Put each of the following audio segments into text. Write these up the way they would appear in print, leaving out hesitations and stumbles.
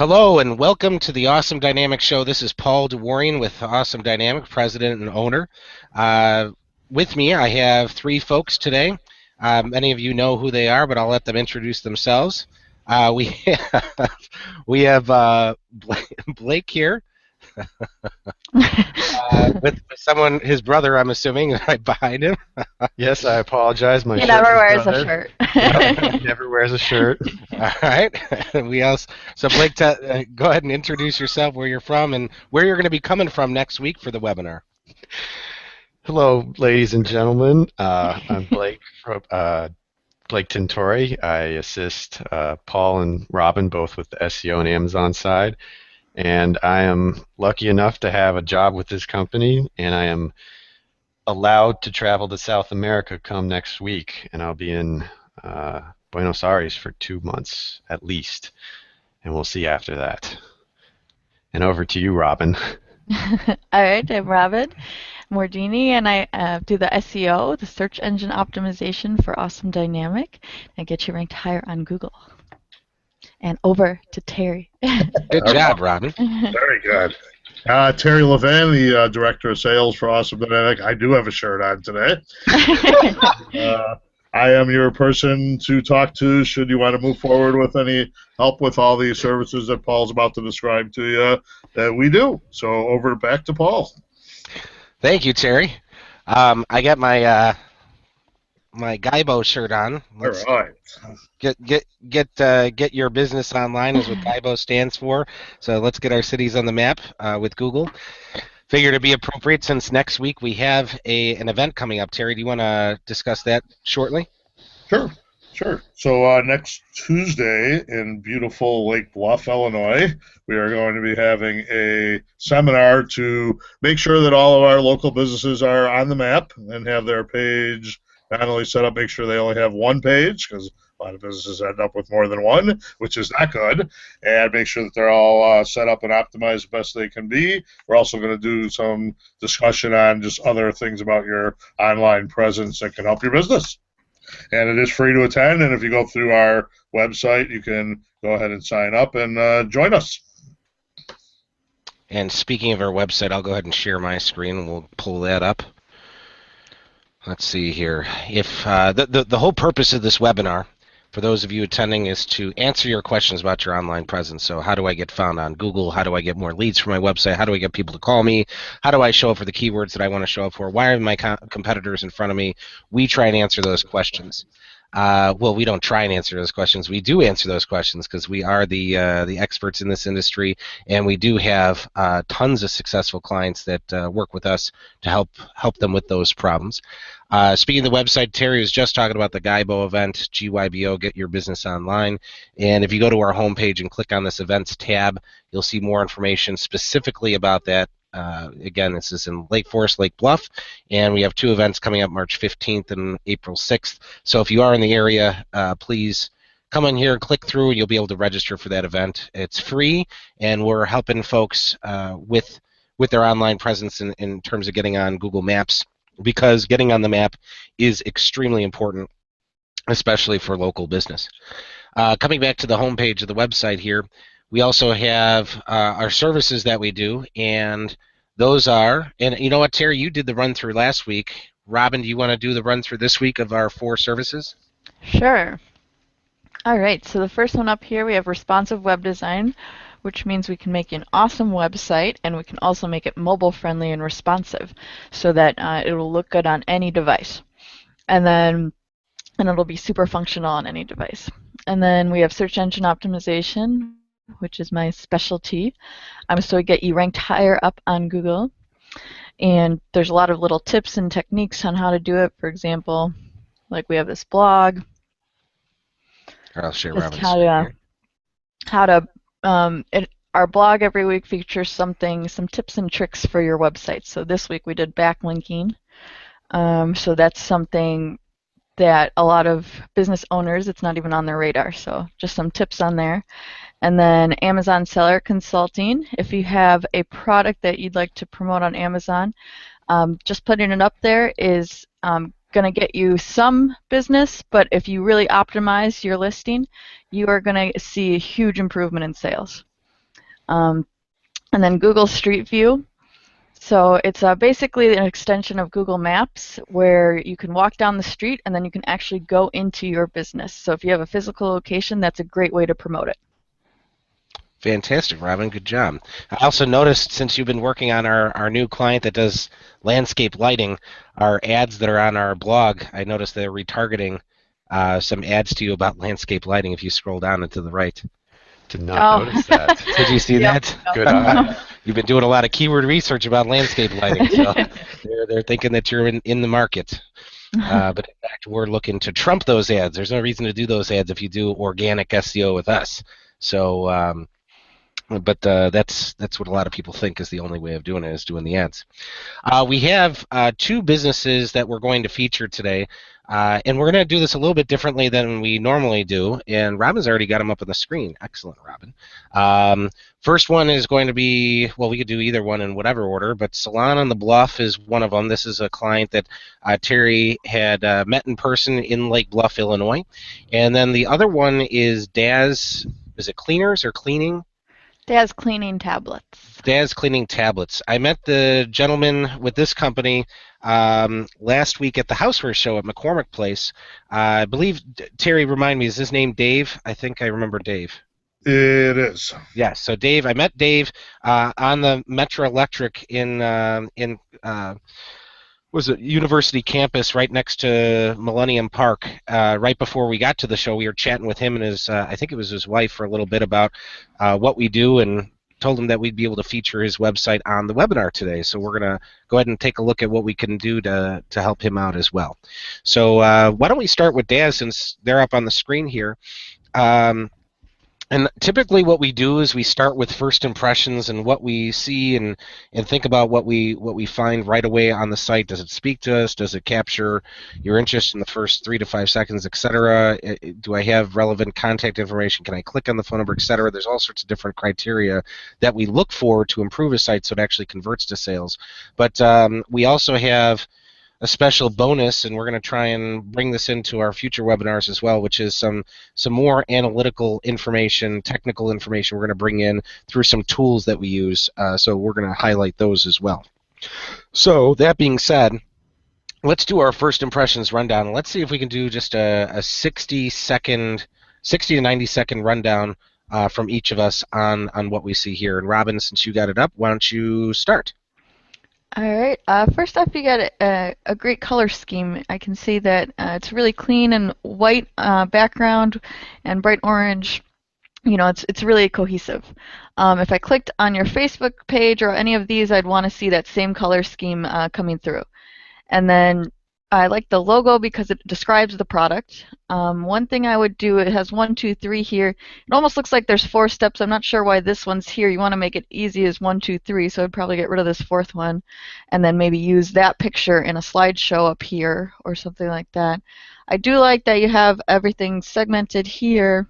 Hello and welcome to the Awesome Dynamic Show. This is Paul DeWarian with Awesome Dynamic, president and owner. Uh, with me, I have three folks today. Many of you know who they are, but I'll let them introduce themselves. We have, we have Blake here with someone, his brother, I'm assuming, right behind him. Yes, I apologize. My He shirt never was wears a brother. shirt. Yep, he never wears a shirt. All right. We also so Blake, go ahead and introduce yourself, where you're from, and where you're going to be coming from next week for the webinar. Hello, ladies and gentlemen. I'm Blake from Blake Tintori. I assist Paul and Robin both with the SEO and Amazon side, and I am lucky enough to have a job with this company, and I am allowed to travel to South America come next week, and I'll be in Buenos Aires for 2 months at least, and we'll see after that. And over to you, Robin. All right, I'm Robin Mordini, and I do the SEO, the search engine optimization for Awesome Dynamic, and get you ranked higher on Google. And over to Terry. Good job, Robin. Very good. Terry Levin, the Director of Sales for Awesome Dynamic. I do have a shirt on today. I am your person to talk to should you want to move forward with any help with all the services that Paul's about to describe to you that we do. So back to Paul. Thank you, Terry. I got my my Gaibo shirt on. All right. Get your business online is what Gaibo stands for. So let's get our cities on the map with Google. Figured it'd be appropriate since next week we have an event coming up. Terry, do you want to discuss that shortly? Sure. So next Tuesday in beautiful Lake Bluff, Illinois, we are going to be having a seminar to make sure that all of our local businesses are on the map and have their page not only set up, make sure they only have one page, because a lot of businesses end up with more than one, which is not good, and make sure that they're all set up and optimized the best they can be. We're also going to do some discussion on just other things about your online presence that can help your business. And it is free to attend, and if you go through our website, you can go ahead and sign up and join us. And speaking of our website, I'll go ahead and share my screen, and we'll pull that up. Let's see here. If the whole purpose of this webinar, for those of you attending, is to answer your questions about your online presence. So how do I get found on Google? How do I get more leads for my website? How do I get people to call me? How do I show up for the keywords that I want to show up for? Why are my competitors in front of me? We try and answer those questions. Well, we don't try and answer those questions. We do answer those questions because we are the experts in this industry, and we do have tons of successful clients that work with us to help them with those problems. Speaking of the website, Terry was just talking about the Gaibo event, GYBO, Get Your Business Online. And if you go to our homepage and click on this events tab, you'll see more information specifically about that. Again, this is in Lake Forest, Lake Bluff, and we have two events coming up March 15th and April 6th. So if you are in the area, please come in here, click through, and you'll be able to register for that event. It's free, and we're helping folks with their online presence in terms of getting on Google Maps, because getting on the map is extremely important, especially for local business. Coming back to the homepage of the website here, we also have our services that we do, and those are, and you know what, Terry, you did the run-through last week. Robin, do you want to do the run-through this week of our 4 services? Sure. All right, so the first one up here, we have responsive web design, which means we can make an awesome website, and we can also make it mobile-friendly and responsive so that it will look good on any device. And it'll be super functional on any device. And then we have search engine optimization, which is my specialty. So we get you ranked higher up on Google. And there's a lot of little tips and techniques on how to do it. For example, like we have this blog. I'll share Just Robin's our blog every week features some tips and tricks for your website. So this week we did backlinking. So that's something that a lot of business owners, it's not even on their radar. So just some tips on there. And then Amazon Seller Consulting. If you have a product that you'd like to promote on Amazon, just putting it up there is going to get you some business, but if you really optimize your listing, you are going to see a huge improvement in sales. And then Google Street View. So it's basically an extension of Google Maps where you can walk down the street and then you can actually go into your business. So if you have a physical location, that's a great way to promote it. Fantastic, Robin. Good job. I also noticed, since you've been working on our new client that does landscape lighting, our ads that are on our blog, I noticed they're retargeting some ads to you about landscape lighting if you scroll down and to the right. Did not notice that. Did you see that? Good eye. You've been doing a lot of keyword research about landscape lighting, so they're thinking that you're in the market. But in fact, we're looking to trump those ads. There's no reason to do those ads if you do organic SEO with us. So, but that's what a lot of people think is the only way of doing it, is doing the ads. We have two businesses that we're going to feature today. And we're going to do this a little bit differently than we normally do, and Robin's already got them up on the screen. Excellent, Robin. First one is going to be, well, we could do either one in whatever order, but Salon on the Bluff is one of them. This is a client that Terry had met in person in Lake Bluff, Illinois. And then the other one is Daz, is it Cleaners or Cleaning? Daz Cleaning Tablets. Daz Cleaning Tablets. I met the gentleman with this company last week at the Houseware Show at McCormick Place. I believe, Terry, remind me, is his name Dave? I think I remember Dave. It is. Yes, so Dave, I met Dave on the Metro Electric in was it University campus right next to Millennium Park. Right before we got to the show, we were chatting with him and his, I think it was his wife, for a little bit about what we do, and told him that we'd be able to feature his website on the webinar today. So we're going to go ahead and take a look at what we can do to help him out as well. So why don't we start with Daz, since they're up on the screen here. And typically what we do is we start with first impressions and what we see and think about what we find right away on the site. Does it speak to us? Does it capture your interest in the first 3 to 5 seconds, etc.? Do I have relevant contact information? Can I click on the phone number, etc.? There's all sorts of different criteria that we look for to improve a site so it actually converts to sales. But we also have a special bonus, and we're going to try and bring this into our future webinars as well, which is some more analytical information, technical information we're going to bring in through some tools that we use. So we're going to highlight those as well. So that being said, let's do our first impressions rundown. Let's see if we can do just a 60 to 90 second rundown from each of us on what we see here. And Robin, since you got it up, why don't you start? All right. First off, you got a great color scheme. I can see that it's really clean and white background and bright orange. You know, it's really cohesive. If I clicked on your Facebook page or any of these, I'd want to see that same color scheme coming through. And then I like the logo because it describes the product. One thing I would do, it has 1, 2, 3 here. It almost looks like there's 4 steps. I'm not sure why this one's here. You want to make it easy as 1, 2, 3, so I'd probably get rid of this 4th one and then maybe use that picture in a slideshow up here or something like that. I do like that you have everything segmented here.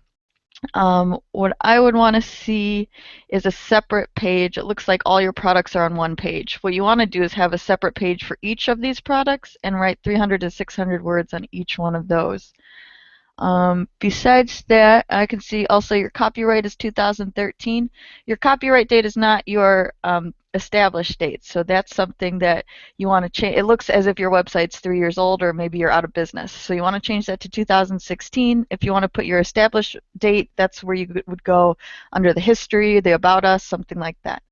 What I would want to see is a separate page. It looks like all your products are on one page. What you want to do is have a separate page for each of these products and write 300 to 600 words on each one of those. Besides that, I can see also your copyright is 2013. Your copyright date is not your established date, so that's something that you want to change. It looks as if your website's 3 years old or maybe you're out of business, so you want to change that to 2016. If you want to put your established date, that's where you would go under the history, the about us, something like that.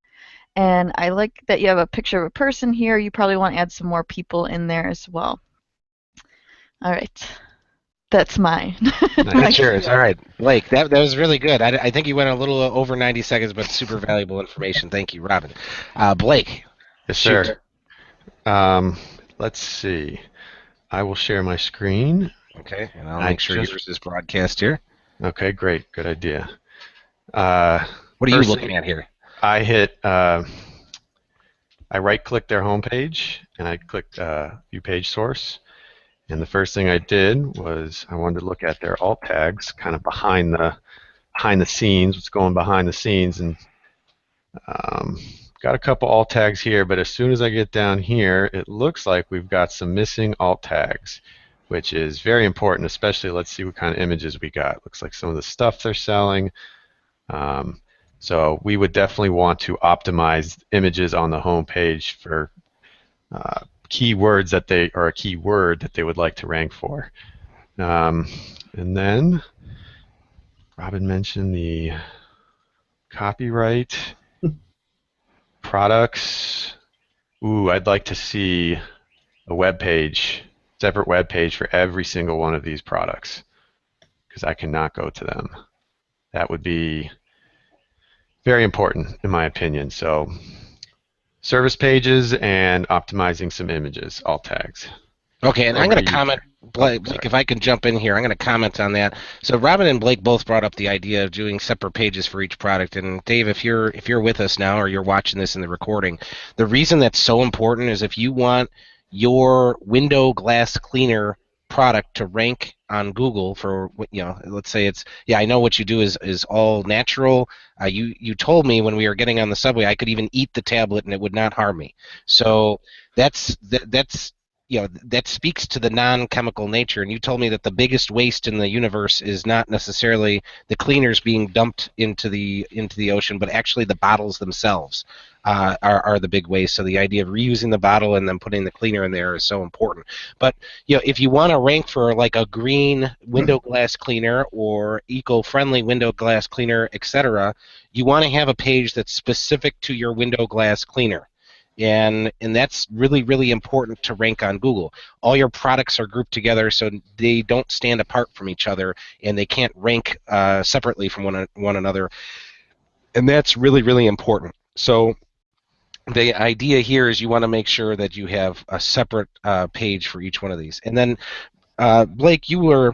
And I like that you have a picture of a person here. You probably want to add some more people in there as well. All right. That's mine. That's yours. All right, Blake, that was really good. I think you went a little over 90 seconds, but super valuable information. Thank you, Robin. Blake. Yes, sir. Let's see. I will share my screen. Okay, and I'll make sure yours is broadcast here. Okay, great. Good idea. What are you looking at here? I hit, I right-clicked their homepage, and I clicked View Page Source. And the first thing I did was I wanted to look at their alt tags, kind of behind the scenes, what's going behind the scenes, and got a couple alt tags here. But as soon as I get down here, it looks like we've got some missing alt tags, which is very important. Especially, let's see what kind of images we got. Looks like some of the stuff they're selling. So we would definitely want to optimize images on the home page for keywords that they, or a keyword that they would like to rank for. And then Robin mentioned the copyright, products. Ooh, I'd like to see a web page, separate web page for every single one of these products, because I cannot go to them. That would be very important in my opinion. So service pages and optimizing some images, alt tags. Okay, and I'm Over going to to you, comment, Terry. Blake, if I can jump in here, I'm going to comment on that. So Robin and Blake both brought up the idea of doing separate pages for each product. And Dave, if you're with us now or you're watching this in the recording, the reason that's so important is if you want your window glass cleaner product to rank on Google for, let's say it's, I know what you do is all natural. You told me when we were getting on the subway I could even eat the tablet and it would not harm me. So that's that speaks to the non-chemical nature. And you told me that the biggest waste in the universe is not necessarily the cleaners being dumped into the ocean, but actually the bottles themselves are the big waste. So the idea of reusing the bottle and then putting the cleaner in there is so important. But if you want to rank for like a green window glass cleaner or eco-friendly window glass cleaner, etc., you want to have a page that's specific to your window glass cleaner. And that's really, really important to rank on Google. All your products are grouped together so they don't stand apart from each other, and they can't rank separately from one another. And that's really, really important. So the idea here is you want to make sure that you have a separate page for each one of these. And then, Blake, you were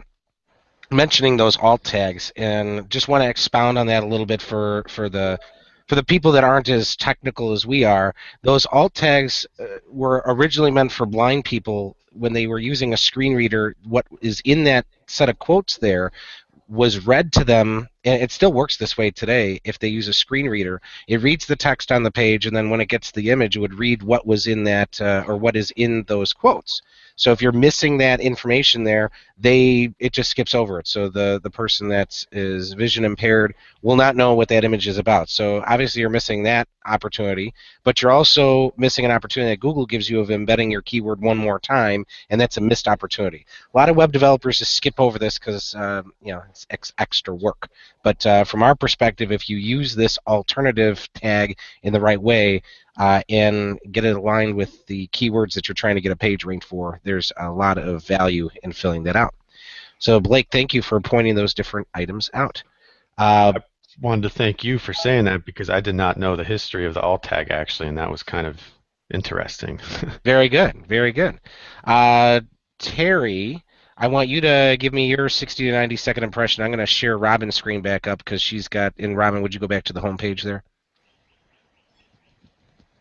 mentioning those alt tags, and just want to expound on that a little bit for the people that aren't as technical as we are. Those alt tags were originally meant for blind people when they were using a screen reader. What is in that set of quotes there was read to them, and it still works this way today. If they use a screen reader, it reads the text on the page, and then when it gets to the image, it would read what was in that or what is in those quotes. So if you're missing that information there, it just skips over it. So the person that is vision impaired will not know what that image is about. So obviously you're missing that opportunity, but you're also missing an opportunity that Google gives you of embedding your keyword one more time, and that's a missed opportunity. A lot of web developers just skip over this because it's extra work. But from our perspective, if you use this alternative tag in the right way, and get it aligned with the keywords that you're trying to get a page ranked for, there's a lot of value in filling that out. So Blake, thank you for pointing those different items out. I wanted to thank you for saying that because I did not know the history of the alt tag actually, and that was kind of interesting. Very good, very good. Terry, I want you to give me your 60 to 90 second impression. I'm going to share Robin's screen back up because she's got, and Robin, would you go back to the home page there?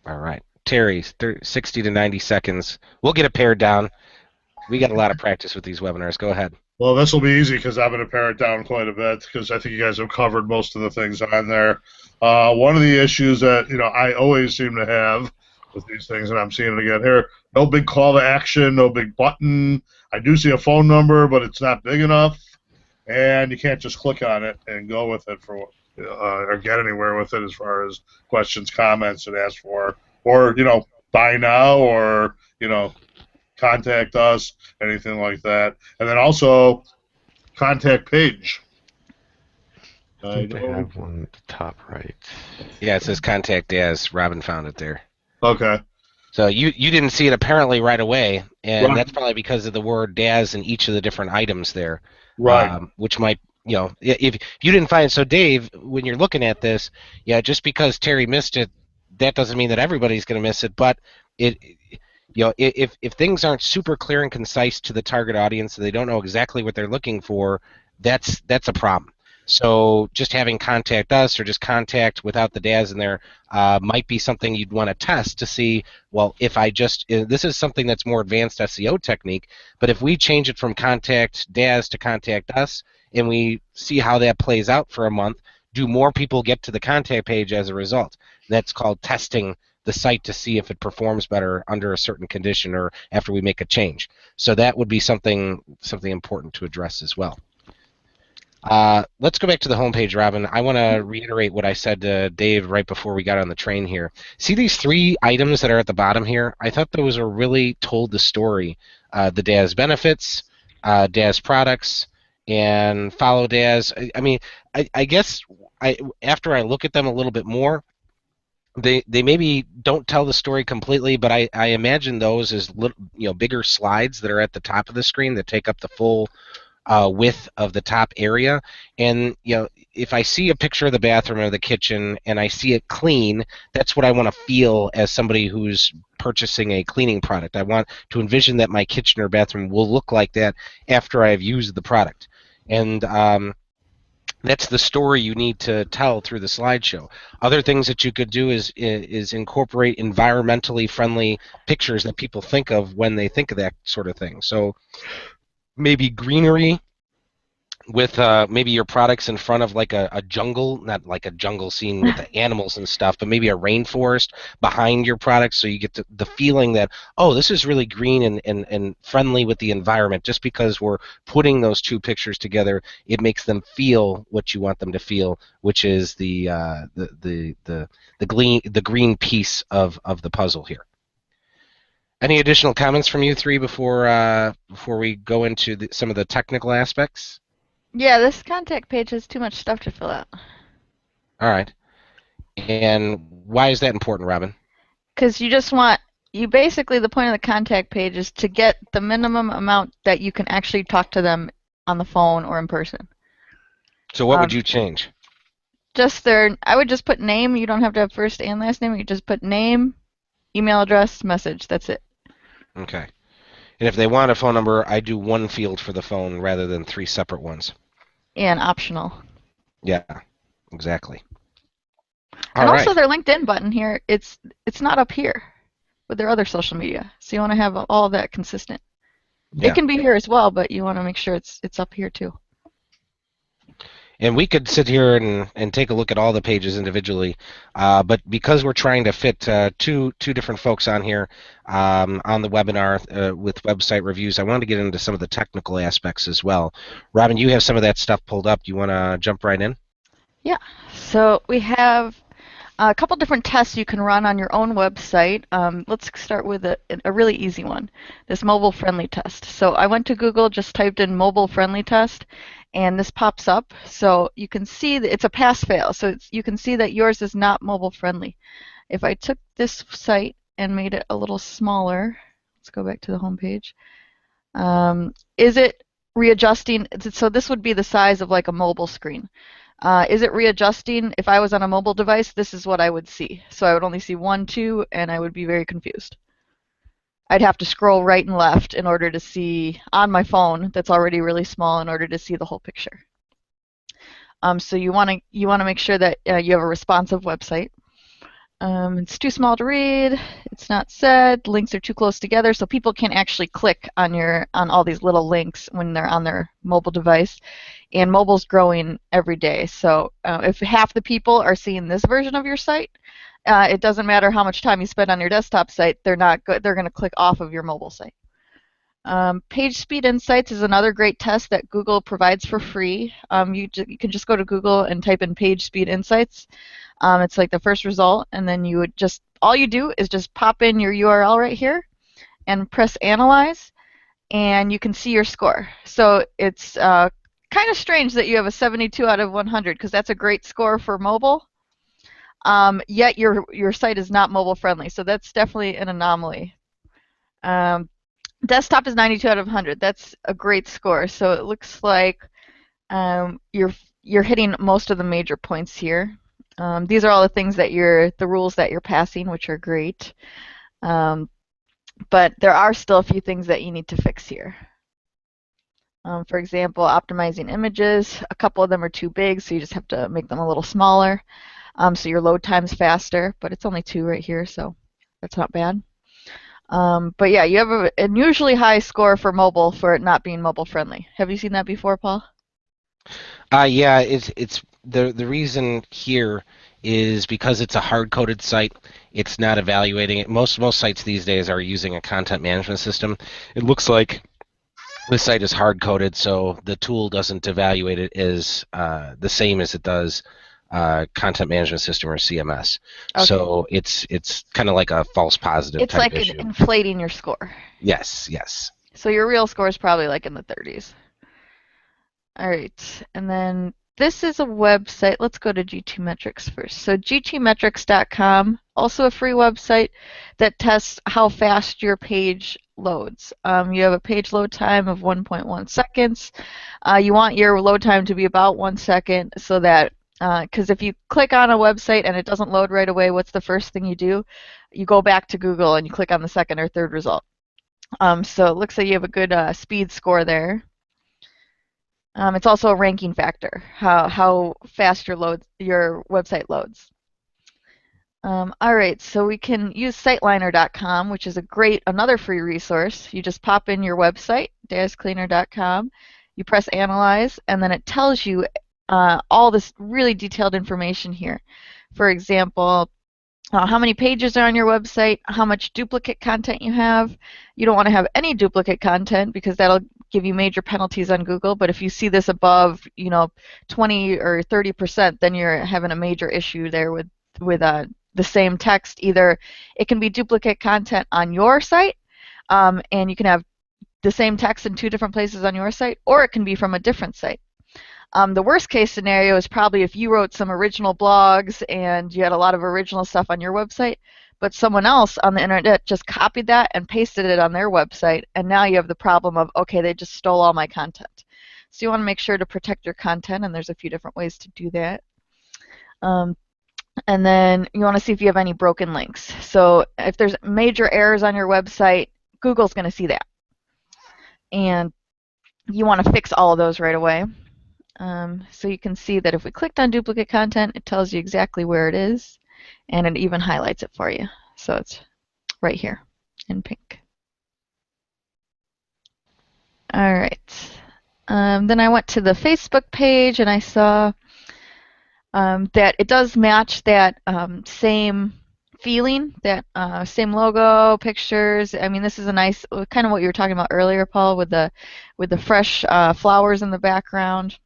All right. Terry, 60 to 90 seconds. We'll get it pared down. We got a lot of practice with these webinars. Go ahead. Well, this will be easy because I'm going to pare it down quite a bit because I think you guys have covered most of the things on there. One of the issues that I always seem to have with these things, and I'm seeing it again here, no big call to action, no big button. I do see a phone number, but it's not big enough, and you can't just click on it and go with it or get anywhere with it as far as questions, comments it asks for, or buy now, or contact us, anything like that. And then also contact page. I think they have one at the top right. Yeah, it says contact as. Robin found it there. Okay. So you didn't see it apparently right away, and Right. that's probably because of the word DAS in each of the different items there. Right. Which might, if you didn't find it. So Dave, when you're looking at this, just because Terry missed it, that doesn't mean that everybody's going to miss it, but if things aren't super clear and concise to the target audience, and they don't know exactly what they're looking for, that's a problem. So just having contact us or just contact without the DAS in there might be something you'd want to test to see, well, if this is something that's more advanced SEO technique, but if we change it from contact DAS to contact us and we see how that plays out for a month, do more people get to the contact page as a result? That's called testing the site to see if it performs better under a certain condition or after we make a change. So that would be something important to address as well. Let's go back to the homepage, Robin. I want to reiterate what I said to Dave right before we got on the train here. See these 3 items that are at the bottom here? I thought those are really told the story. The DAS benefits, DAS products, and follow DAS. I mean, I guess after I look at them a little bit more, they maybe don't tell the story completely, but I imagine those as bigger slides that are at the top of the screen that take up the full width of the top area. And if I see a picture of the bathroom or the kitchen and I see it clean, that's what I want to feel as somebody who's purchasing a cleaning product. I want to envision that my kitchen or bathroom will look like that after I've used the product. And that's the story you need to tell through the slideshow. Other things that you could do is incorporate environmentally friendly pictures that people think of when they think of that sort of thing. So maybe greenery with maybe your products in front of like a jungle, not like a jungle scene with the animals and stuff, but maybe a rainforest behind your products, so you get the feeling that, oh, this is really green and friendly with the environment. Just because we're putting those 2 pictures together, it makes them feel what you want them to feel, which is the green piece of the puzzle here. Any additional comments from you 3 before we go into some of the technical aspects? Yeah, this contact page has too much stuff to fill out. All right. And why is that important, Robin? Because basically the point of the contact page is to get the minimum amount that you can actually talk to them on the phone or in person. So what would you change? I would just put name. You don't have to have first and last name. You just put name, email address, message. That's it. Okay. And if they want a phone number, I do 1 field for the phone rather than 3 separate ones. And optional. Yeah, exactly. And also their LinkedIn button here, it's not up here with their other social media. So you want to have all of that consistent. Yeah. It can be here as well, but you want to make sure it's up here too. And we could sit here and take a look at all the pages individually, but because we're trying to fit two different folks on here on the webinar with website reviews, I wanted to get into some of the technical aspects as well. Robin, you have some of that stuff pulled up. Do you want to jump right in? Yeah. So we have a couple different tests you can run on your own website. Let's start with a really easy one, this mobile-friendly test. So I went to Google, just typed in mobile-friendly test, and this pops up. So you can see that it's a pass-fail. So you can see that yours is not mobile-friendly. If I took this site and made it a little smaller, let's go back to the home page. Is it readjusting? So this would be the size of like a mobile screen. Is it readjusting? If I was on a mobile device, this is what I would see. So I would only see 1, 2, and I would be very confused. I'd have to scroll right and left in order to see on my phone that's already really small in order to see the whole picture. So you want to make sure that you have a responsive website. It's too small to read. It's not said. Links are too close together, so people can't actually click on all these little links when they're on their mobile device. And mobile's growing every day. So if half the people are seeing this version of your site, it doesn't matter how much time you spend on your desktop site. They're going to click off of your mobile site. Page Speed Insights is another great test that Google provides for free. You can just go to Google and type in Page Speed Insights. It's like the first result, and then all you do is just pop in your URL right here and press Analyze, and you can see your score. So it's kind of strange that you have a 72 out of 100 because that's a great score for mobile. Yet your site is not mobile friendly, so that's definitely an anomaly. Desktop is 92 out of 100. That's a great score. So it looks like you're hitting most of the major points here. These are all the things that the rules that you're passing, which are great. But there are still a few things that you need to fix here. For example, optimizing images. A couple of them are too big, so you just have to make them a little smaller. So your load time's faster, but it's only 2 right here, so that's not bad. But yeah, you have an unusually high score for mobile for it not being mobile friendly. Have you seen that before, Paul? Yeah, it's the reason here is because it's a hard-coded site. It's not evaluating it. Most sites these days are using a content management system. It looks like The site is hard coded, so the tool doesn't evaluate it as the same as it does content management system or CMS. Okay. So it's kind of like a false positive It's type like issue. inflating your score. Yes, yes. So your real score is probably like in the 30s. All right, and then this is a website. Let's go to GTmetrix first. So gtmetrix.com, also a free website that tests how fast your page loads. You have a page load time of 1.1 seconds. You want your load time to be about 1 second so that, because if you click on a website and it doesn't load right away, what's the first thing you do? You go back to Google and you click on the second or third result. So it looks like you have a good speed score there. It's also a ranking factor, how fast your website loads. All right, so we can use Siteliner.com, which is another free resource. You just pop in your website, dascleaner.com, you press Analyze, and then it tells you all this really detailed information here. For example, how many pages are on your website, how much duplicate content you have. You don't want to have any duplicate content because that'll give you major penalties on Google, but if you see this above, 20 or 30%, then you're having a major issue there with the same text. Either it can be duplicate content on your site, and you can have the same text in 2 different places on your site, or it can be from a different site. The worst case scenario is probably if you wrote some original blogs and you had a lot of original stuff on your website, but someone else on the internet just copied that and pasted it on their website, and now you have the problem of, okay, they just stole all my content. So you want to make sure to protect your content, and there's a few different ways to do that. And then you want to see if you have any broken links. So if there's major errors on your website, Google's going to see that. And you want to fix all of those right away. So you can see that if we clicked on duplicate content, it tells you exactly where it is, and it even highlights it for you. So it's right here in pink. All right. Then I went to the Facebook page, and I saw that it does match that same feeling, that same logo, pictures. I mean, this is a nice, kind of what you were talking about earlier, Paul, with the fresh flowers in the background.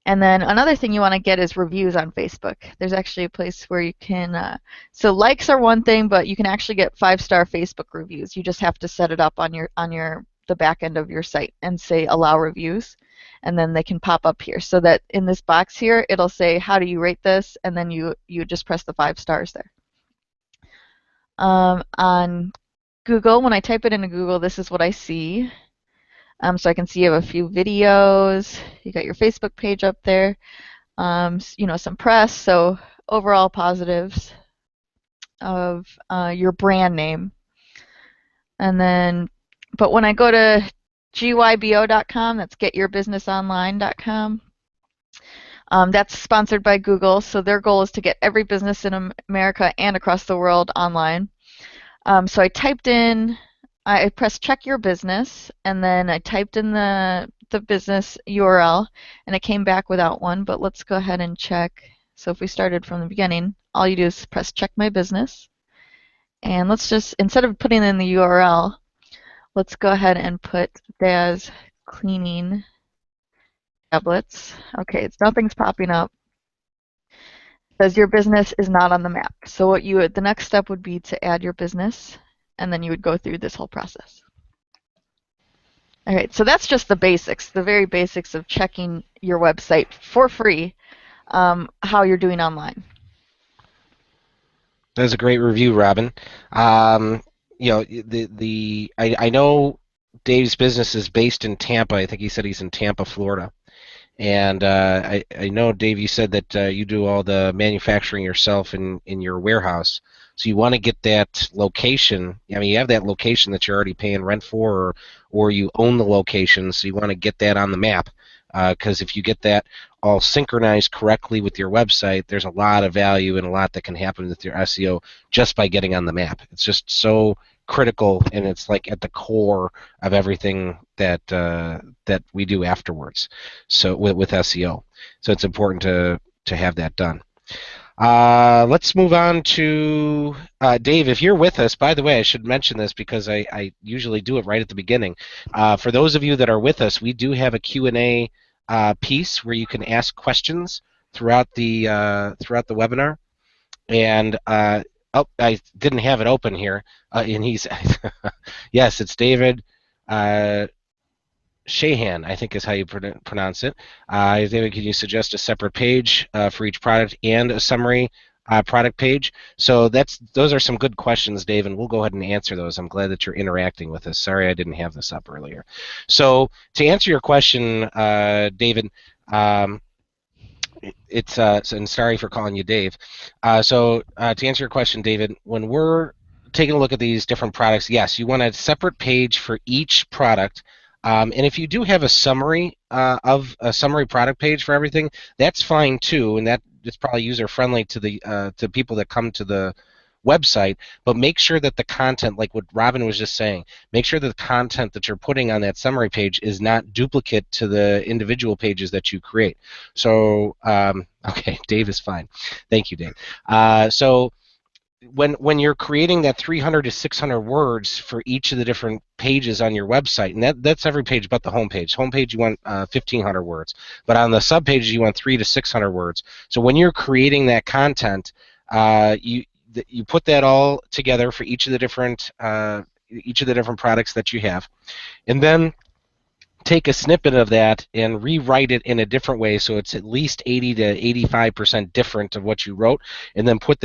And then another thing you want to get is reviews on Facebook. There's actually a place where you can, so likes are one thing, but you can actually get 5-star Facebook reviews. You just have to set it up on the back end of your site and say allow reviews, and then they can pop up here. So that in this box here, it'll say how do you rate this, and then you just press the 5 stars there. On Google, when I type it into Google, this is what I see. So I can see you have a few videos. You got your Facebook page up there. Some press. So overall positives of your brand name. And then, but when I go to gybo.com, that's getyourbusinessonline.com. That's sponsored by Google. So their goal is to get every business in America and across the world online. So I pressed check your business, and then I typed in the business URL, and it came back without one, but let's go ahead and check. So if we started from the beginning, all you do is press check my business, and let's just, instead of putting in the URL, let's go ahead and put DAS cleaning tablets. Okay, nothing's popping up. It says your business is not on the map. So the next step would be to add your business, and then you would go through this whole process. All right, so that's just the basics, the very basics of checking your website for free, how you're doing online. That's a great review, Robin. I know Dave's business is based in Tampa. I think he said he's in Tampa, Florida. And I know, Dave, you said that you do all the manufacturing yourself in your warehouse. So you want to get that location. I mean, you have that location that you're already paying rent for, or you own the location, so you want to get that on the map. Because if you get that all synchronized correctly with your website, there's a lot of value and a lot that can happen with your SEO just by getting on the map. It's just so critical, and it's like at the core of everything that that we do afterwards. So with SEO, so it's important to have that done. Let's move on to Dave. If you're with us, by the way, I should mention this because I usually do it right at the beginning. For those of you that are with us, we do have a Q&A piece where you can ask questions throughout the webinar. And oh, I didn't have it open here, and he's yes, it's David Shahan, I think is how you pronounce it. David, can you suggest a separate page for each product and a summary product page? So those are some good questions, Dave, and we'll go ahead and answer those. I'm glad that you're interacting with us. Sorry I didn't have this up earlier. So to answer your question, David, and sorry for calling you Dave. To answer your question, David, when we're taking a look at these different products, yes, you want a separate page for each product. And if you do have a summary product page for everything, that's fine too, and that it's probably user friendly to the to people that come to the website. But make sure that the content, like what Robin was just saying, make sure that the content that you're putting on that summary page is not duplicate to the individual pages that you create. So okay, Dave is fine. Thank you, Dave. So when you're creating that 300 to 600 words for each of the different pages on your website, and that's every page but the home page. Home page you want 1,500 words, but on the sub pages you want 300 to 600 words. So when you're creating that content, you put that all together for each of the different products that you have, and then take a snippet of that and rewrite it in a different way so it's at least 80 to 85% different of what you wrote, and then put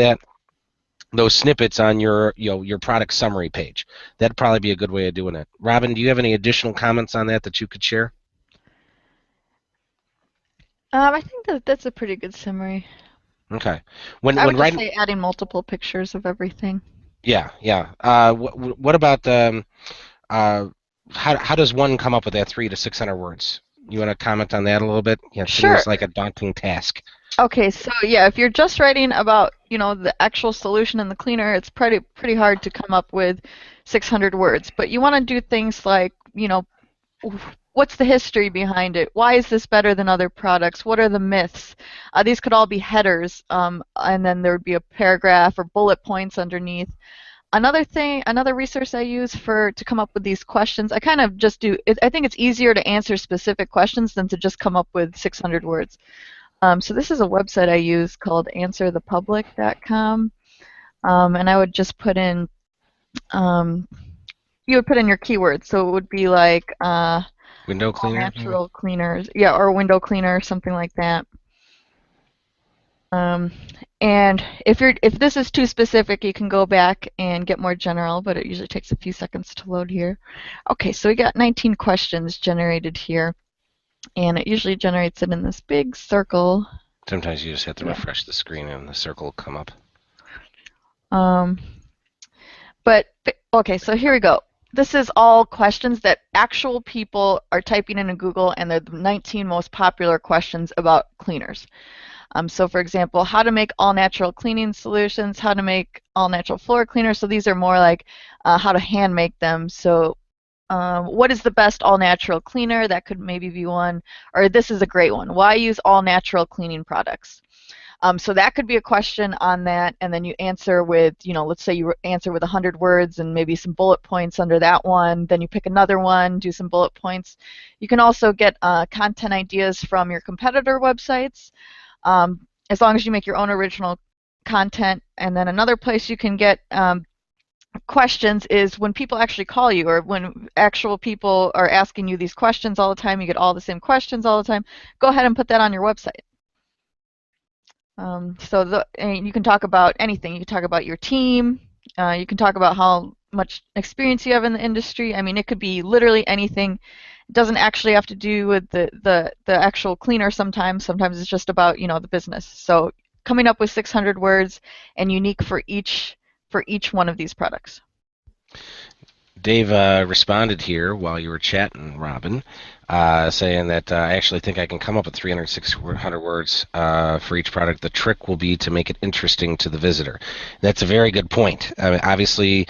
those snippets on your product summary page. That'd probably be a good way of doing it. Robin, do you have any additional comments on that you could share? I think that's a pretty good summary. Okay. I would just say adding multiple pictures of everything. Yeah. What about how does one come up with that 300 to 600 words? You want to comment on that a little bit? Yeah, sure. It's like a daunting task. Okay, so yeah, if you're just writing about the actual solution in the cleaner, it's pretty hard to come up with 600 words. But you want to do things like what's the history behind it? Why is this better than other products? What are the myths? These could all be headers, and then there would be a paragraph or bullet points underneath. Another resource I use to come up with these questions, I kind of just do. I think it's easier to answer specific questions than to just come up with 600 words. So this is a website I use called answerthepublic.com, and I would just put in, you would put in your keywords. So it would be like window cleaner, natural cleaners, yeah, or window cleaner, something like that. And if this is too specific, you can go back and get more general, but it usually takes a few seconds to load here. Okay, so we got 19 questions generated here. And it usually generates it in this big circle. Sometimes you just have to refresh the screen and the circle will come up. But okay, so here we go. This is all questions that actual people are typing into Google, and they're the 19 most popular questions about cleaners. So for example, how to make all natural cleaning solutions, how to make all natural floor cleaners. So these are more like how to hand make them. So what is the best all-natural cleaner? That could maybe be one. Or this is a great one. Why use all-natural cleaning products? So that could be a question on that, and then you answer with, let's say you answer with 100 words and maybe some bullet points under that one. Then you pick another one, do some bullet points. You can also get content ideas from your competitor websites, as long as you make your own original content. And then another place you can get questions is when people actually call you, or when actual people are asking you these questions all the time, you get all the same questions all the time. Go ahead and put that on your website. And you can talk about anything. You can talk about your team. You can talk about how much experience you have in the industry. I mean, it could be literally anything. It doesn't actually have to do with the actual cleaner sometimes. Sometimes it's just about, the business. So coming up with 600 words and unique for each one of these products. Dave responded here while you were chatting, Robin, saying that I actually think I can come up with 300, 600 words for each product. The trick will be to make it interesting to the visitor. That's a very good point. I mean, obviously,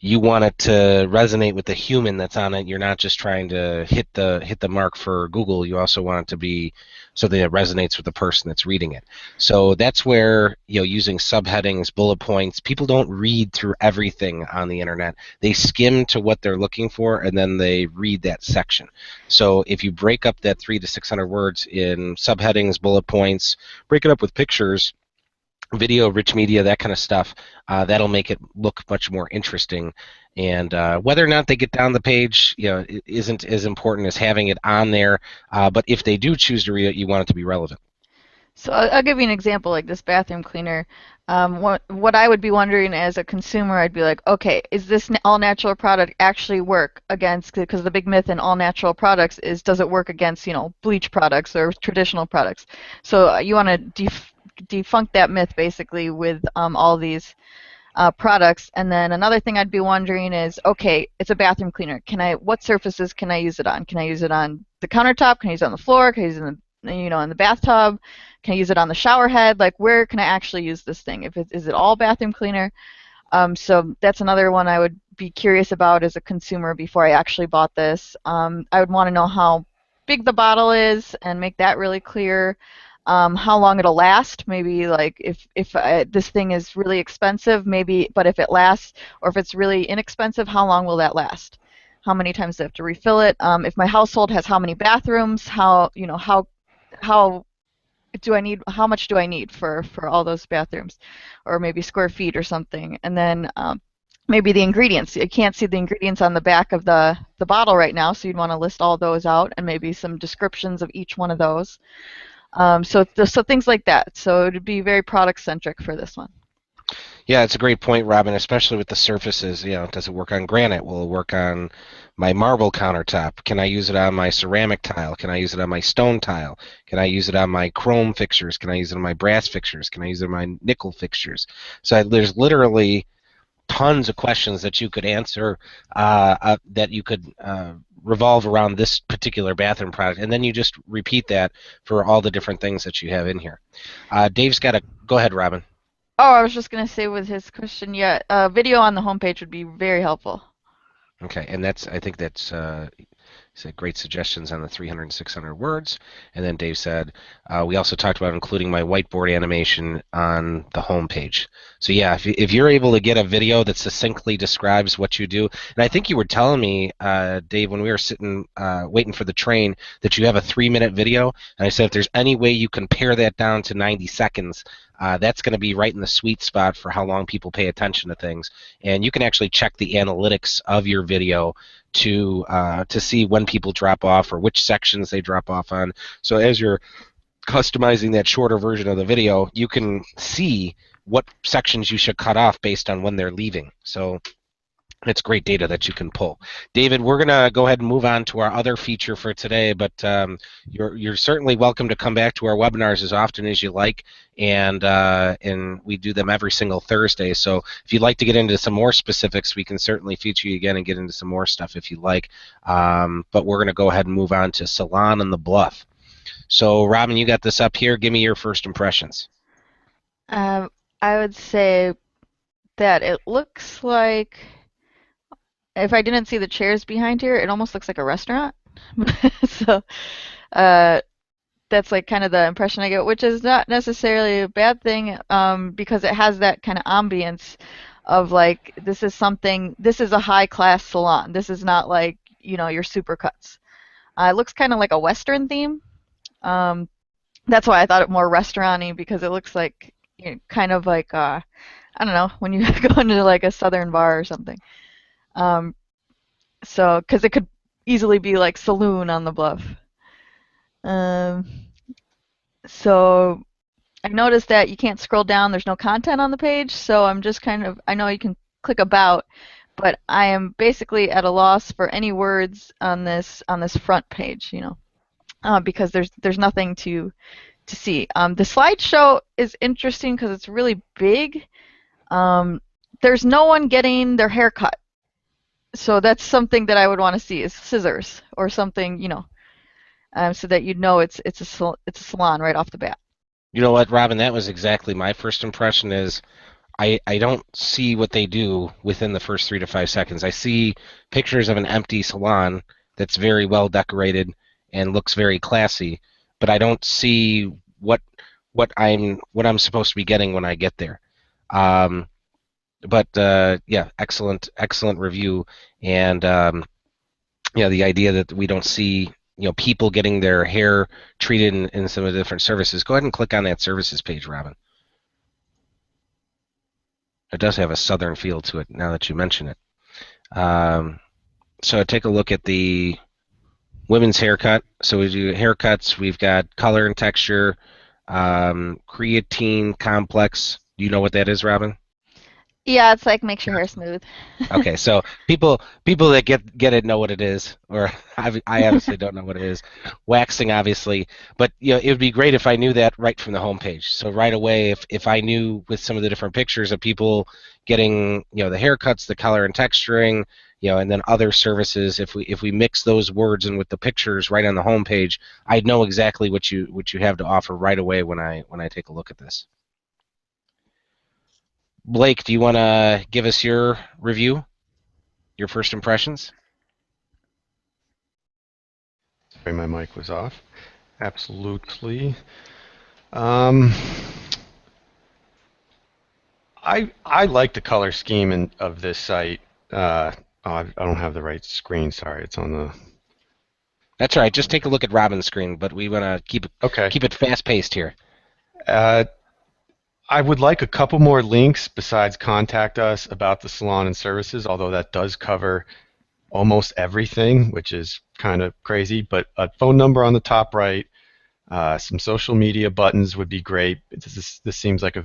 you want it to resonate with the human that's on it. You're not just trying to hit the mark for Google. You also want it to be so that it resonates with the person that's reading it. So that's where, using subheadings, bullet points, people don't read through everything on the internet. They skim to what they're looking for, and then they read that section. So if you break up that 300 to 600 words in subheadings, bullet points, break it up with pictures, video, rich media, that kind of stuff, that'll make it look much more interesting. And whether or not they get down the page, it isn't as important as having it on there. But if they do choose to read it, you want it to be relevant. So I'll give you an example, like this bathroom cleaner. What I would be wondering as a consumer, I'd be like, okay, is this all natural product actually work against, because the big myth in all natural products is, does it work against, bleach products or traditional products? So you want to defunct that myth basically with all these products. And then another thing I'd be wondering is, okay, it's a bathroom cleaner. What surfaces can I use it on? Can I use it on the countertop? Can I use it on the floor? Can I use it in the bathtub? Can I use it on the shower head? Like, where can I actually use this thing? Is it all bathroom cleaner? So that's another one I would be curious about as a consumer before I actually bought this. I would want to know how big the bottle is and make that really clear. How long it'll last? Maybe like if this thing is really expensive, maybe, but if it lasts, or if it's really inexpensive, how long will that last? How many times do I have to refill it? If my household has how many bathrooms? How much do I need for all those bathrooms, or maybe square feet or something? And then maybe the ingredients. You can't see the ingredients on the back of the bottle right now, so you'd want to list all those out and maybe some descriptions of each one of those. So things like that. So it would be very product centric for this one. Yeah, it's a great point, Robin, especially with the surfaces. Does it work on granite? Will it work on my marble countertop? Can I use it on my ceramic tile? Can I use it on my stone tile? Can I use it on my chrome fixtures? Can I use it on my brass fixtures? Can I use it on my nickel fixtures? So there's literally tons of questions that you could answer, that you could revolve around this particular bathroom product, and then you just repeat that for all the different things that you have in here. Dave's got go ahead, Robin. Oh, I was just going to say with his question, yeah, video on the homepage would be very helpful. Okay, and I think that's said great suggestions on the 300 and 600 words. And then Dave said, we also talked about including my whiteboard animation on the homepage. So yeah, if you're able to get a video that succinctly describes what you do, and I think you were telling me, Dave, when we were sitting waiting for the train, that you have a 3-minute video, and I said if there's any way you can pare that down to 90 seconds, that's going to be right in the sweet spot for how long people pay attention to things. And you can actually check the analytics of your video to see when people drop off or which sections they drop off on. So as you're customizing that shorter version of the video, you can see what sections you should cut off based on when they're leaving. So it's great data that you can pull. David, we're going to go ahead and move on to our other feature for today, but you're certainly welcome to come back to our webinars as often as you like, and we do them every single Thursday. So if you'd like to get into some more specifics, we can certainly feature you again and get into some more stuff if you like. But we're going to go ahead and move on to Salon on the Bluff. So Robin, you got this up here. Give me your first impressions. I would say that it looks like, if I didn't see the chairs behind here, it almost looks like a restaurant. So that's like kind of the impression I get, which is not necessarily a bad thing, because it has that kind of ambience of like, this is a high-class salon. This is not like, your Supercuts. It looks kind of like a Western theme. That's why I thought it more restaurant-y, because it looks like kind of like, I don't know, when you go into like a Southern bar or something. So, because it could easily be like Saloon on the Bluff. So I noticed that you can't scroll down. There's no content on the page, so I'm just I know you can click about, but I am basically at a loss for any words on this front page, because there's nothing to see. The slideshow is interesting because it's really big. There's no one getting their hair cut. So that's something that I would want to see, is scissors or something, so that you'd know it's a salon right off the bat. You know what, Robin? That was exactly my first impression. Is I don't see what they do within the first 3 to 5 seconds. I see pictures of an empty salon that's very well decorated and looks very classy, but I don't see what I'm supposed to be getting when I get there. Um, but yeah, excellent review, and yeah, the idea that we don't see people getting their hair treated in some of the different services. Go ahead and click on that services page, Robin. It does have a southern feel to it now that you mention it. So take a look at the women's haircut. So we do haircuts. We've got color and texture, creatine complex. Do you know what that is, Robin? Yeah, it's like makes your hair smooth. Okay, so people that get it know what it is, or I obviously don't know what it is. Waxing, obviously, but it would be great if I knew that right from the homepage. So right away, if I knew with some of the different pictures of people getting the haircuts, the color and texturing, and then other services, if we mix those words in with the pictures right on the homepage, I'd know exactly what you have to offer right away when I take a look at this. Blake, do you want to give us your review, your first impressions? Sorry, my mic was off. Absolutely. I like the color scheme of this site. I don't have the right screen. Sorry, it's on the. That's all right. Just take a look at Robin's screen, but we want to keep it fast-paced here. I would like a couple more links besides contact us about the salon and services, although that does cover almost everything, which is kind of crazy. But a phone number on the top right, some social media buttons would be great. This seems like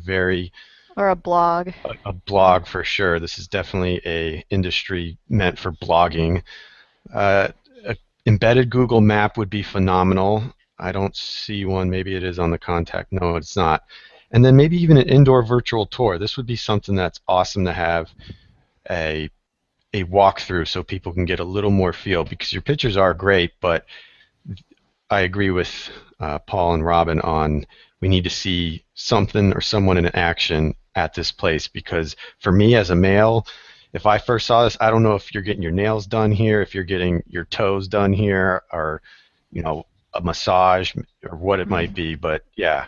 or a blog. A blog for sure. This is definitely a industry meant for blogging. A embedded Google map would be phenomenal. I don't see one. Maybe it is on the contact. No, it's not. And then maybe even an indoor virtual tour. This would be something that's awesome to have a walkthrough so people can get a little more feel, because your pictures are great, but I agree with Paul and Robin on we need to see something or someone in action at this place, because for me as a male, if I first saw this, I don't know if you're getting your nails done here, if you're getting your toes done here, or a massage or what it might be, but yeah.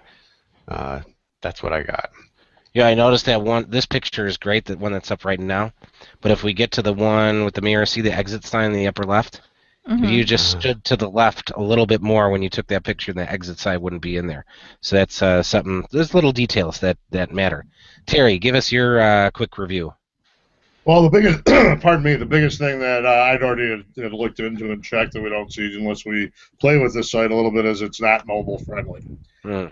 That's what I got. Yeah, I noticed that one. This picture is great, the one that's up right now. But if we get to the one with the mirror, see the exit sign in the upper left? Mm-hmm. If you just stood to the left a little bit more when you took that picture, the exit sign wouldn't be in there. So that's something. There's little details that matter. Terry, give us your quick review. Well, the biggest, the biggest thing that I'd already had looked into and checked that we don't see unless we play with this site a little bit is it's not mobile friendly. And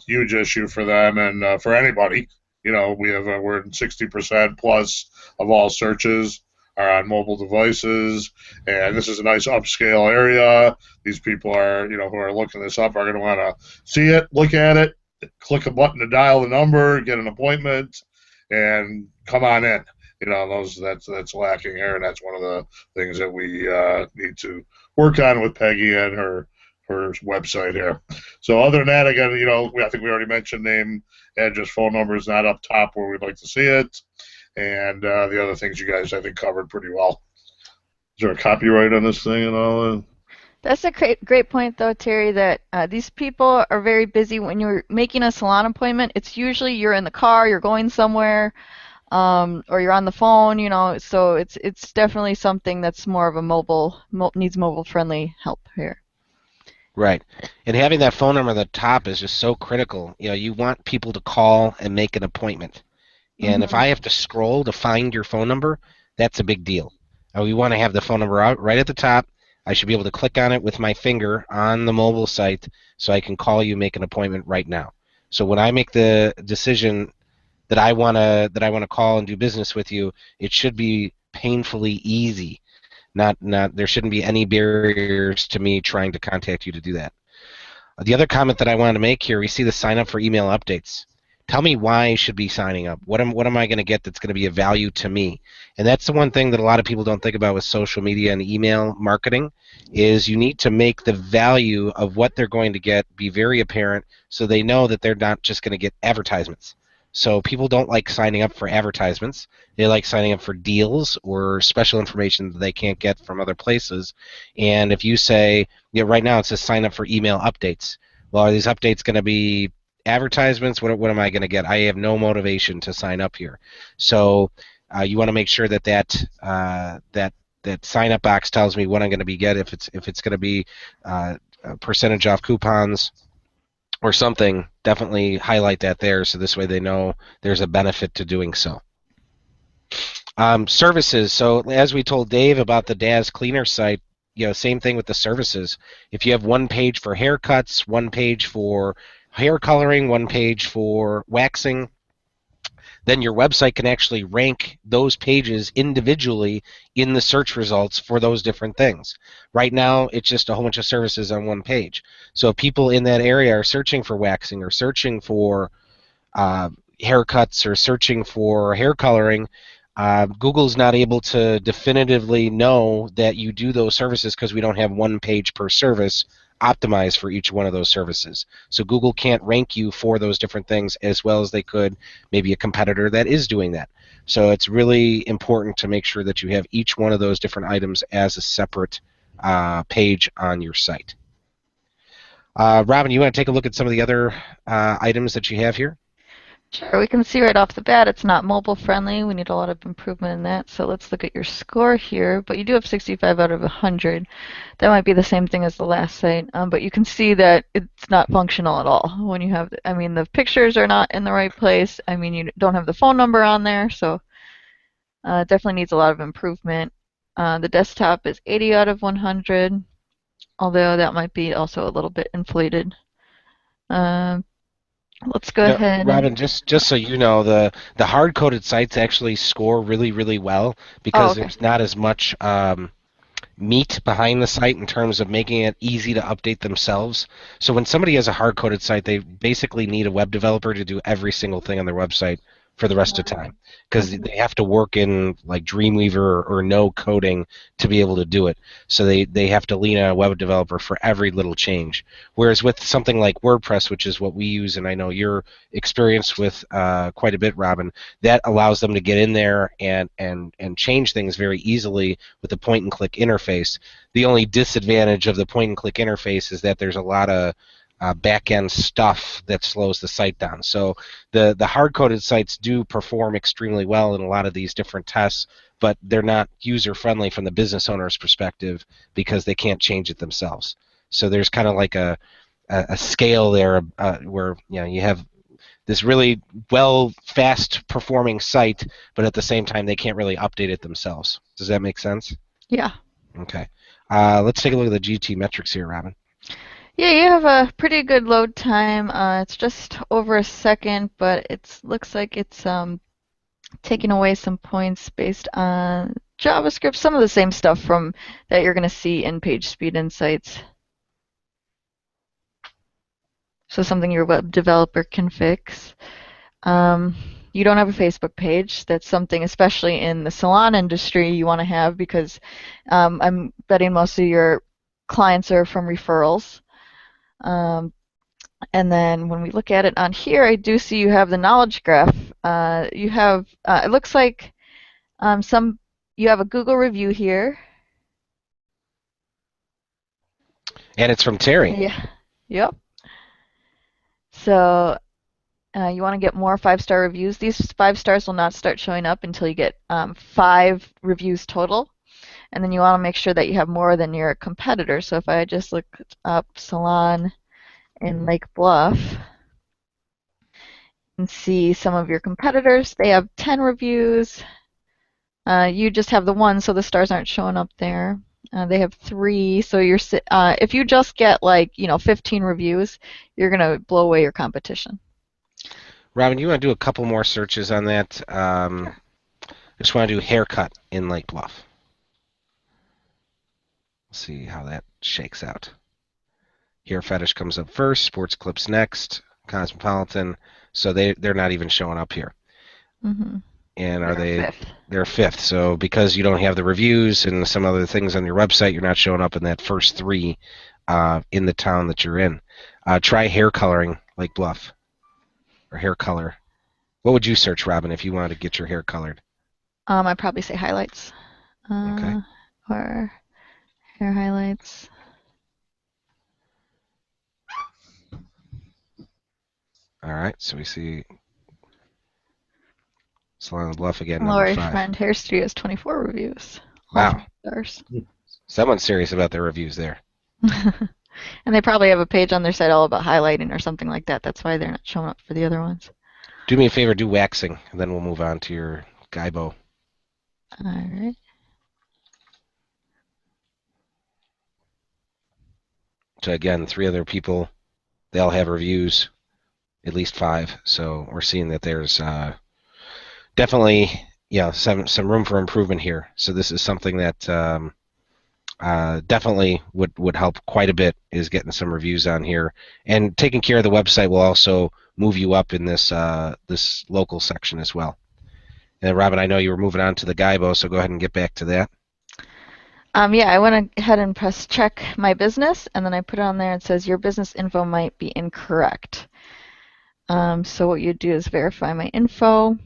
huge issue for them and for anybody. We're in 60% plus of all searches are on mobile devices, and this is a nice upscale area. These people are, who are looking this up are going to want to see it, look at it, click a button to dial the number, get an appointment, and come on in. That's lacking here, and that's one of the things that we need to work on with Peggy and her website here. So other than that, again, I think we already mentioned name, address, phone number is not up top where we'd like to see it, and the other things you guys I think covered pretty well. Is there a copyright on this thing and all that? That's a great point, though, Terry, that these people are very busy. When you're making a salon appointment, it's usually you're in the car, you're going somewhere, or you're on the phone, so it's definitely something that's more of a needs mobile-friendly help here. Right. And having that phone number at the top is just so critical. You want people to call and make an appointment. And if I have to scroll to find your phone number, that's a big deal. We want to have the phone number out right at the top. I should be able to click on it with my finger on the mobile site so I can call you, make an appointment right now. So when I make the decision that I want to call and do business with you, it should be painfully easy. Not there shouldn't be any barriers to me trying to contact you to do that. The other comment that I wanted to make here, we see the sign up for email updates. Tell me why I should be signing up. What am I going to get that's going to be of value to me? And that's the one thing that a lot of people don't think about with social media and email marketing is you need to make the value of what they're going to get be very apparent so they know that they're not just going to get advertisements. So people don't like signing up for advertisements. They like signing up for deals or special information that they can't get from other places. And if you say, right now it says sign up for email updates. Well, are these updates going to be advertisements? What am I going to get? I have no motivation to sign up here. So you want to make sure that sign up box tells me what I'm going to be getting. If it's going to be a percentage off coupons or something, definitely highlight that there, so this way they know there's a benefit to doing so. Services. So as we told Dave about the Daz Cleaner site, same thing with the services. If you have one page for haircuts, one page for hair coloring, one page for waxing, then your website can actually rank those pages individually in the search results for those different things. Right now, it's just a whole bunch of services on one page. So if people in that area are searching for waxing or searching for haircuts or searching for hair coloring, Google's not able to definitively know that you do those services because we don't have one page per service optimized for each one of those services. So Google can't rank you for those different things as well as they could maybe a competitor that is doing that. So it's really important to make sure that you have each one of those different items as a separate page on your site. Robin, you want to take a look at some of the other items that you have here? Sure, we can see right off the bat it's not mobile friendly. We need a lot of improvement in that. So let's look at your score here. But you do have 65 out of 100. That might be the same thing as the last site. But you can see that it's not functional at all. When you have, the pictures are not in the right place. You don't have the phone number on there. So it definitely needs a lot of improvement. The desktop is 80 out of 100, although that might be also a little bit inflated. Let's go ahead. Robin, just so you know, the hard-coded sites actually score really, really well because there's not as much meat behind the site in terms of making it easy to update themselves. So when somebody has a hard-coded site, they basically need a web developer to do every single thing on their website for the rest of the time because they have to work in like Dreamweaver or no coding to be able to do it. So they have to lean on a web developer for every little change. Whereas with something like WordPress, which is what we use, and I know you're experienced with quite a bit, Robin, that allows them to get in there and change things very easily with the point-and-click interface. The only disadvantage of the point-and-click interface is that there's a lot of back-end stuff that slows the site down. So the hard-coded sites do perform extremely well in a lot of these different tests, but they're not user-friendly from the business owner's perspective because they can't change it themselves. So there's kind of like a scale there where you have this really fast-performing site, but at the same time they can't really update it themselves. Does that make sense? Yeah. Okay. Let's take a look at the GT metrics here, Robin. Yeah, you have a pretty good load time. It's just over a second, but it looks like it's taking away some points based on JavaScript, some of the same stuff from that you're going to see in PageSpeed Insights. So something your web developer can fix. You don't have a Facebook page. That's something, especially in the salon industry, you want to have because I'm betting most of your clients are from referrals. And then when we look at it on here, I do see you have the knowledge graph. You have, it looks like you have a Google review here. And it's from Terry. Yeah. Yep. So you want to get more 5-star reviews. These 5 stars will not start showing up until you get 5 reviews total. And then you want to make sure that you have more than your competitor. So if I just look up salon in Lake Bluff and see some of your competitors, they have 10 reviews. You just have the 1, so the stars aren't showing up there. They have 3, so if you just get 15 reviews, you're gonna blow away your competition. Robin, you want to do a couple more searches on that? Sure. Just want to do haircut in Lake Bluff. See how that shakes out. Hair Fetish comes up first, Sports Clips next, Cosmopolitan. So they're not even showing up here. Mm-hmm. And They're 5th. So because you don't have the reviews and some other things on your website, you're not showing up in that first 3 in the town that you're in. Try hair coloring Lake Bluff or hair color. What would you search, Robin, if you wanted to get your hair colored? I'd probably say highlights. Okay. Or hair highlights. All right, so we see Salon of Bluff again, number Lori 5. Friend Hair Studio has 24 reviews. All Wow. 5 stars. Someone's serious about their reviews there. And they probably have a page on their site all about highlighting or something like that. That's why they're not showing up for the other ones. Do me a favor, do waxing, and then we'll move on to your Gaibo. All right. So again, 3 other people, they all have reviews, at least 5. So we're seeing that there's definitely some room for improvement here. So this is something that definitely would help quite a bit, is getting some reviews on here, and taking care of the website will also move you up in this this local section as well. And Robin, I know you were moving on to the Gaibo, so go ahead and get back to that. Yeah, I went ahead and pressed check my business, and then I put it on there. It says your business info might be incorrect. So what you do is verify my info.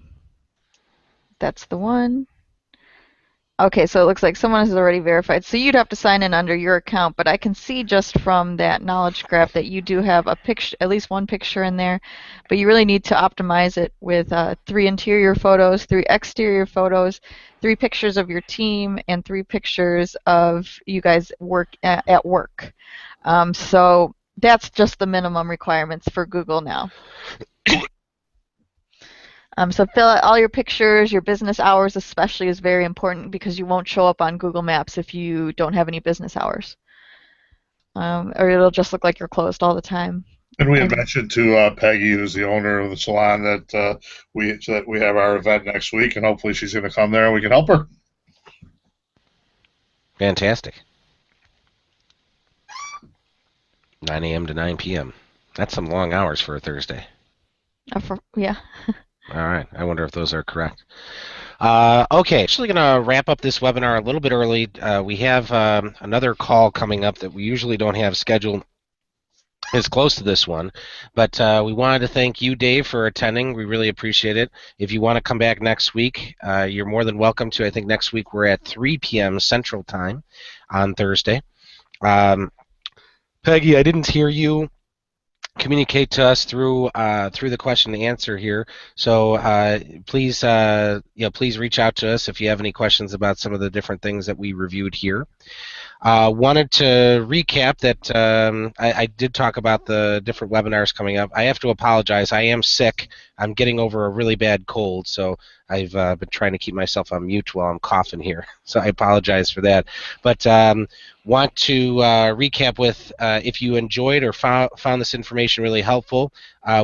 That's the one. Okay, so it looks like someone has already verified. So you'd have to sign in under your account, but I can see just from that knowledge graph that you do have a picture, at least one picture in there, but you really need to optimize it with 3 interior photos, 3 exterior photos, 3 pictures of your team, and 3 pictures of you guys at work. So that's just the minimum requirements for Google now. So fill out all your pictures. Your business hours especially is very important, because you won't show up on Google Maps if you don't have any business hours. Or it'll just look like you're closed all the time. And we had mentioned to Peggy, who's the owner of the salon, that we have our event next week, and hopefully she's going to come there and we can help her. Fantastic. 9 a.m. to 9 p.m. That's some long hours for a Thursday. Yeah. All right. I wonder if those are correct. Okay. Actually going to wrap up this webinar a little bit early. We have another call coming up that we usually don't have scheduled as close to this one, but we wanted to thank you, Dave, for attending. We really appreciate it. If you want to come back next week, you're more than welcome to. I think next week we're at 3 p.m. Central Time on Thursday. Peggy, I didn't hear you communicate to us through the question and answer here. So please please reach out to us if you have any questions about some of the different things that we reviewed here. Wanted to recap that I did talk about the different webinars coming up. I have to apologize. I am sick. I'm getting over a really bad cold, so I've been trying to keep myself on mute while I'm coughing here. So I apologize for that. But want to recap with if you enjoyed or found this information really helpful,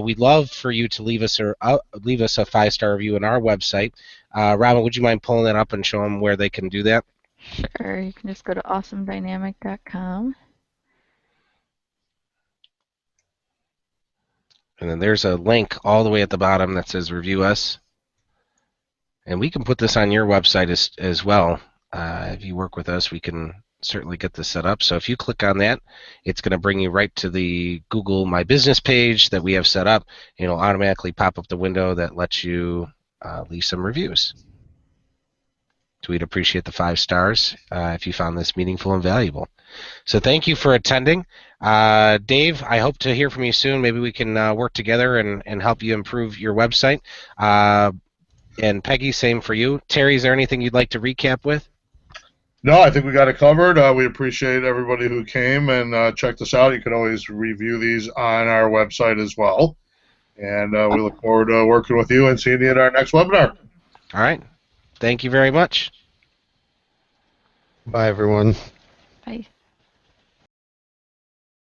we'd love for you to leave us a 5-star review on our website. Robin, would you mind pulling that up and show them where they can do that? Sure. You can just go to awesomedynamic.com. And then there's a link all the way at the bottom that says review us. And we can put this on your website as well. If you work with us, we can certainly get this set up. So if you click on that, it's going to bring you right to the Google My Business page that we have set up. It'll automatically pop up the window that lets you leave some reviews. So we'd appreciate the 5 stars if you found this meaningful and valuable. So thank you for attending. Dave, I hope to hear from you soon. Maybe we can work together and help you improve your website. And Peggy, same for you. Terry, is there anything you'd like to recap with? No, I think we got it covered. We appreciate everybody who came and checked us out. You can always review these on our website as well. And we look forward to working with you and seeing you at our next webinar. All right. Thank you very much. Bye, everyone.